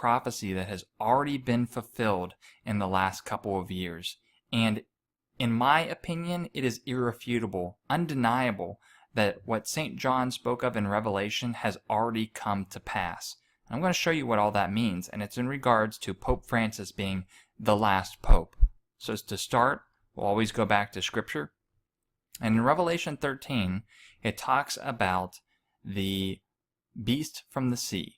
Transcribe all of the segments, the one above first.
prophecy that has already been fulfilled in the last couple of years. And in my opinion, it is irrefutable, undeniable, that what St. John spoke of in Revelation has already come to pass. And I'm going to show you what all that means, and it's in regards to Pope Francis being the last pope. So to start, we'll always go back to Scripture. And in Revelation 13, it talks about the beast from the sea.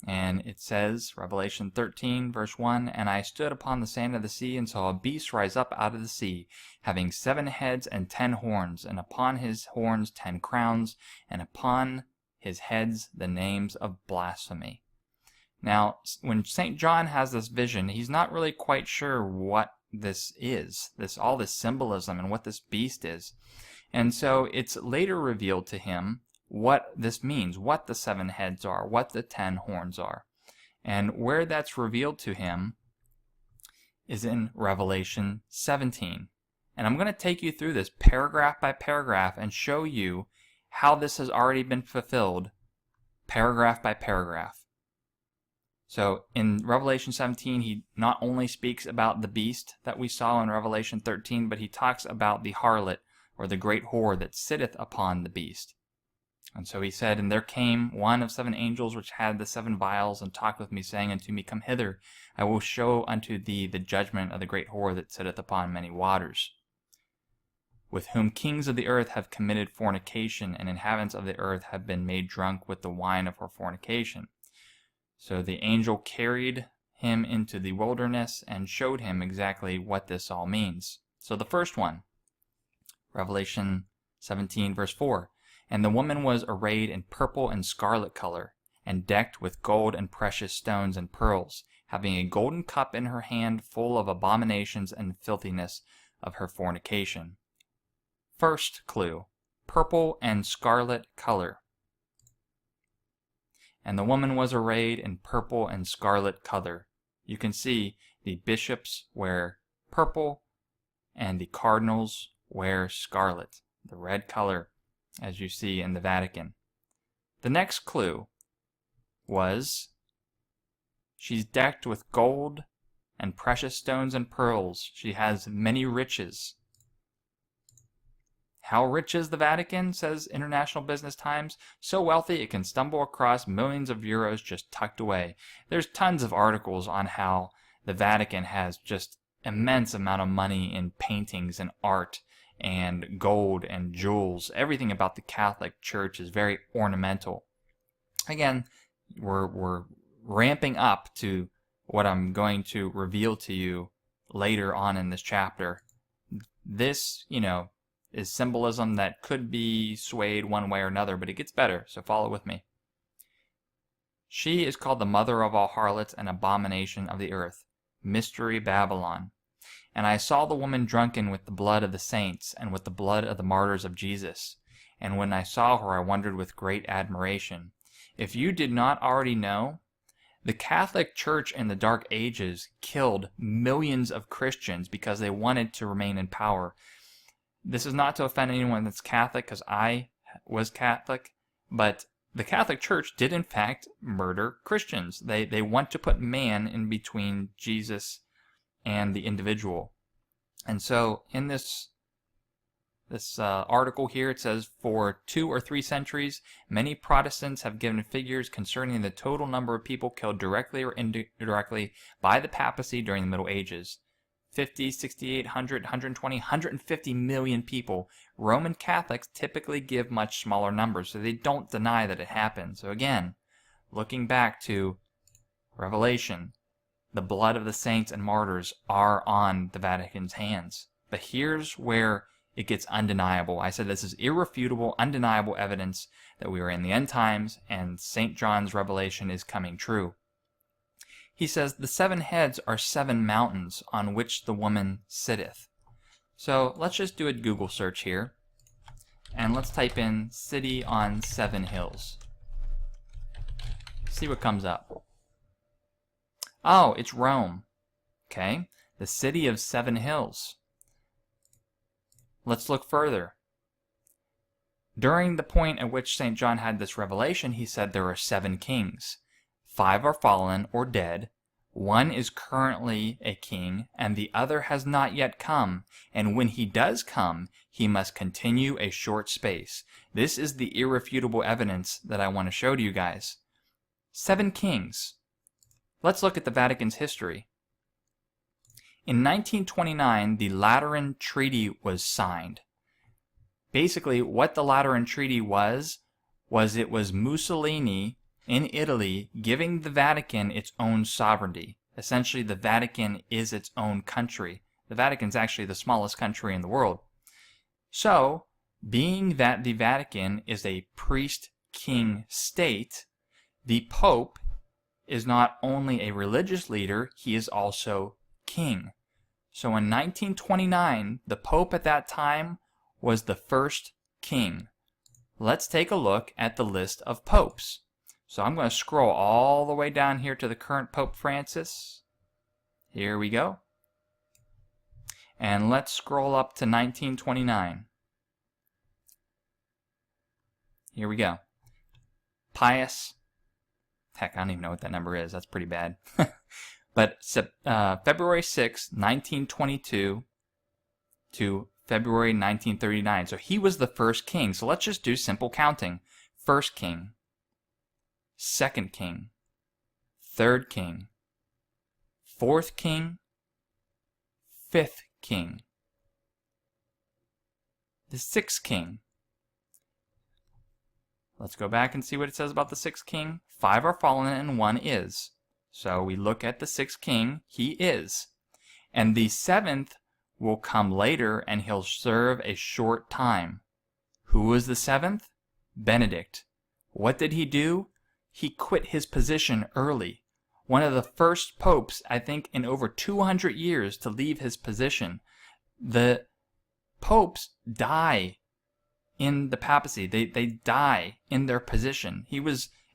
And it says, Revelation 13, verse 1, "And I stood upon the sand of the sea, and saw a beast rise up out of the sea, having 7 heads and 10 horns, and upon his horns 10 crowns, and upon his heads the names of blasphemy." Now, when St. John has this vision, he's not really quite sure what this is, all this symbolism and what this beast is. And so it's later revealed to him what this means, what the 7 heads are, what the 10 horns are. And where that's revealed to him is in Revelation 17. And I'm going to take you through this paragraph by paragraph and show you how this has already been fulfilled paragraph by paragraph. So in Revelation 17, he not only speaks about the beast that we saw in Revelation 13, but he talks about the harlot, or the great whore that sitteth upon the beast. And so he said, "And there came one of 7 angels which had the 7 vials, and talked with me, saying unto me, Come hither, I will show unto thee the judgment of the great whore that sitteth upon many waters, with whom kings of the earth have committed fornication, and inhabitants of the earth have been made drunk with the wine of her fornication." So the angel carried him into the wilderness and showed him exactly what this all means. So the first one, Revelation 17, verse 4, "And the woman was arrayed in purple and scarlet color, and decked with gold and precious stones and pearls, having a golden cup in her hand full of abominations and filthiness of her fornication." First clue, purple and scarlet color. "And the woman was arrayed in purple and scarlet color." You can see the bishops wear purple and the cardinals wear scarlet, the red color, as you see in the Vatican. The next clue was she's decked with gold and precious stones and pearls. She has many riches. How rich is the Vatican, says International Business Times? So wealthy it can stumble across millions of euros just tucked away. There's tons of articles on how the Vatican has just immense amount of money in paintings and art and gold and jewels. Everything about the Catholic Church is very ornamental. Again, we're ramping up to what I'm going to reveal to you later on in this chapter. This, is symbolism that could be swayed one way or another, but it gets better, so follow with me. "She is called the mother of all harlots and abomination of the earth, Mystery Babylon. And I saw the woman drunken with the blood of the saints and with the blood of the martyrs of Jesus. And when I saw her, I wondered with great admiration." If you did not already know, the Catholic Church in the Dark Ages killed millions of Christians because they wanted to remain in power. This is not to offend anyone that's Catholic, because I was Catholic, but the Catholic Church did in fact murder Christians. They want to put man in between Jesus and the individual. And so in this article here, it says, "For 2 or 3 centuries, many Protestants have given figures concerning the total number of people killed directly or indirectly by the papacy during the Middle Ages. 50, 68, 100, 120, 150 million people. Roman Catholics typically give much smaller numbers, so they don't deny that it happened." So again, looking back to Revelation, the blood of the saints and martyrs are on the Vatican's hands. But here's where it gets undeniable. I said this is irrefutable, undeniable evidence that we are in the end times and St. John's revelation is coming true. He says the 7 heads are 7 mountains on which the woman sitteth. So let's just do a Google search here. And let's type in "city on 7 hills." See what comes up. Oh, it's Rome. Okay, the city of 7 hills. Let's look further. During the point at which St. John had this revelation, he said there are 7 kings. 5 are fallen or dead, 1 is currently a king, and the other has not yet come. And when he does come, he must continue a short space. This is the irrefutable evidence that I want to show to you guys. 7 kings. Let's look at the Vatican's history. In 1929, the Lateran Treaty was signed. Basically, what the Lateran Treaty was it was Mussolini in Italy giving the Vatican its own sovereignty. Essentially, the Vatican is its own country. The Vatican's actually the smallest country in the world. So, being that the Vatican is a priest-king state, the Pope is not only a religious leader, he is also king. So in 1929, the Pope at that time was the first king. Let's take a look at the list of popes. So I'm going to scroll all the way down here to the current Pope Francis. Here we go. And let's scroll up to 1929. Here we go. Pius. Heck, I don't even know what that number is. That's pretty bad. But February 6, 1922 to February 1939. So he was the first king. So let's just do simple counting. First king, second king, third king, fourth king, fifth king, the sixth king. Let's go back and see what it says about the sixth king. 5 are fallen and 1 is. So we look at the sixth king, he is. And the 7th will come later and he'll serve a short time. Who was the 7th? Benedict. What did he do? He quit his position early. One of the first popes, I think, in over 200 years to leave his position. The popes die in the papacy. They die in their position.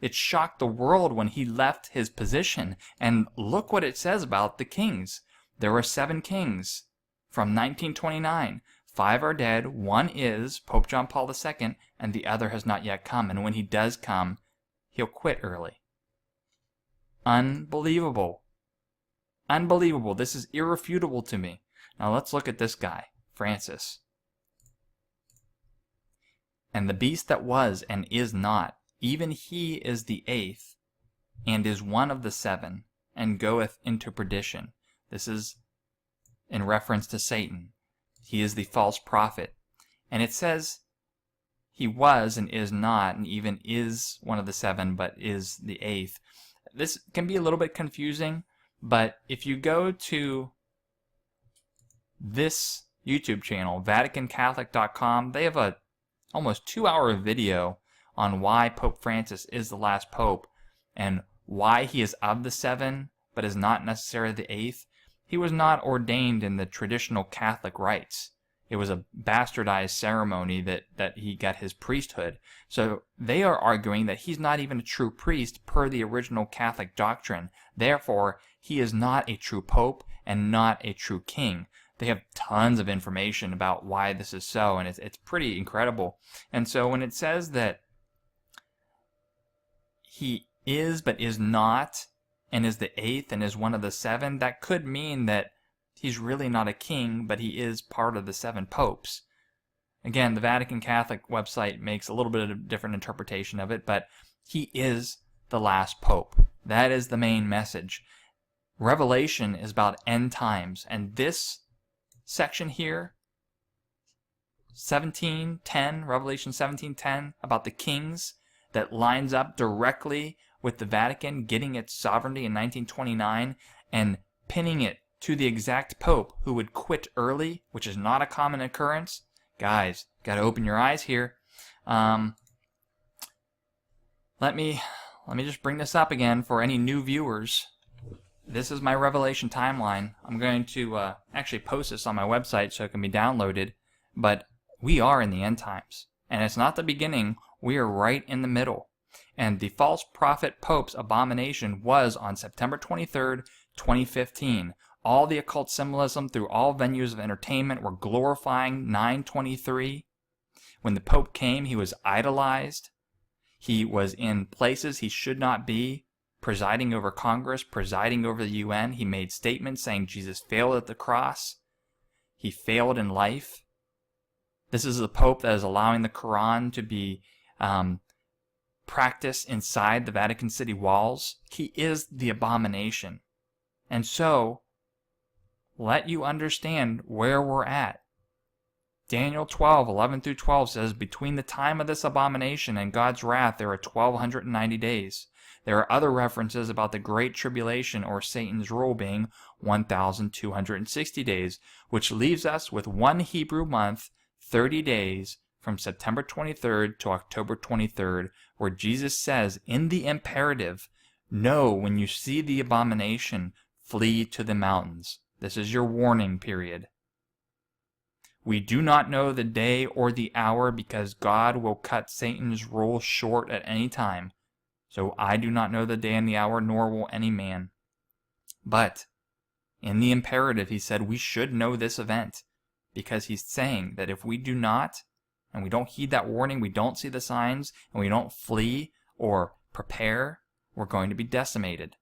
It shocked the world when he left his position. And look what it says about the kings. There were 7 kings from 1929. 5 are dead, 1 is, Pope John Paul II, and the other has not yet come. And when he does come, he'll quit early. Unbelievable. Unbelievable. This is irrefutable to me. Now let's look at this guy, Francis. And the beast that was and is not, even he is the 8th, and is one of the 7, and goeth into perdition. This is in reference to Satan. He is the false prophet. And it says he was and is not, and even is one of the 7, but is the 8th. This can be a little bit confusing, but if you go to this YouTube channel, VaticanCatholic.com, they have a almost 2-hour video on why Pope Francis is the last pope and why he is of the 7 but is not necessarily the 8th. He was not ordained in the traditional Catholic rites. It was a bastardized ceremony that he got his priesthood. So they are arguing that he's not even a true priest per the original Catholic doctrine. Therefore, he is not a true pope and not a true king. They have tons of information about why this is so, and it's pretty incredible. And so when it says that he is but is not, and is the 8th and is one of the 7, that could mean that he's really not a king, but he is part of the 7 popes. Again, the Vatican Catholic website makes a little bit of a different interpretation of it, but he is the last pope. That is the main message. Revelation is about end times, and this section here, 17:10, Revelation 17:10, about the kings, that lines up directly with the Vatican getting its sovereignty in 1929 and pinning it to the exact pope who would quit early, which is not a common occurrence. Guys, got to open your eyes here. Let me just bring this up again for any new viewers. This is my Revelation timeline. I'm going to actually post this on my website so it can be downloaded. But we are in the end times. And it's not the beginning. We are right in the middle. And the false prophet pope's abomination was on September 23rd, 2015. All the occult symbolism through all venues of entertainment were glorifying 923. When the Pope came, he was idolized. He was in places he should not be. presiding over Congress, presiding over the UN. He made statements saying Jesus failed at the cross. He failed in life. This is the Pope that is allowing the Quran to be practiced inside the Vatican City walls. He is the abomination. And so, let you understand where we're at. Daniel 12:11 through 12 says, between the time of this abomination and God's wrath, there are 1,290 days. There are other references about the Great Tribulation or Satan's rule being 1,260 days, which leaves us with one Hebrew month, 30 days, from September 23rd to October 23rd, where Jesus says in the imperative, "Know when you see the abomination, flee to the mountains." This is your warning period. We do not know the day or the hour because God will cut Satan's rule short at any time. So I do not know the day and the hour, nor will any man. But in the imperative, he said we should know this event, because he's saying that if we do not, and we don't heed that warning, we don't see the signs, and we don't flee or prepare, we're going to be decimated.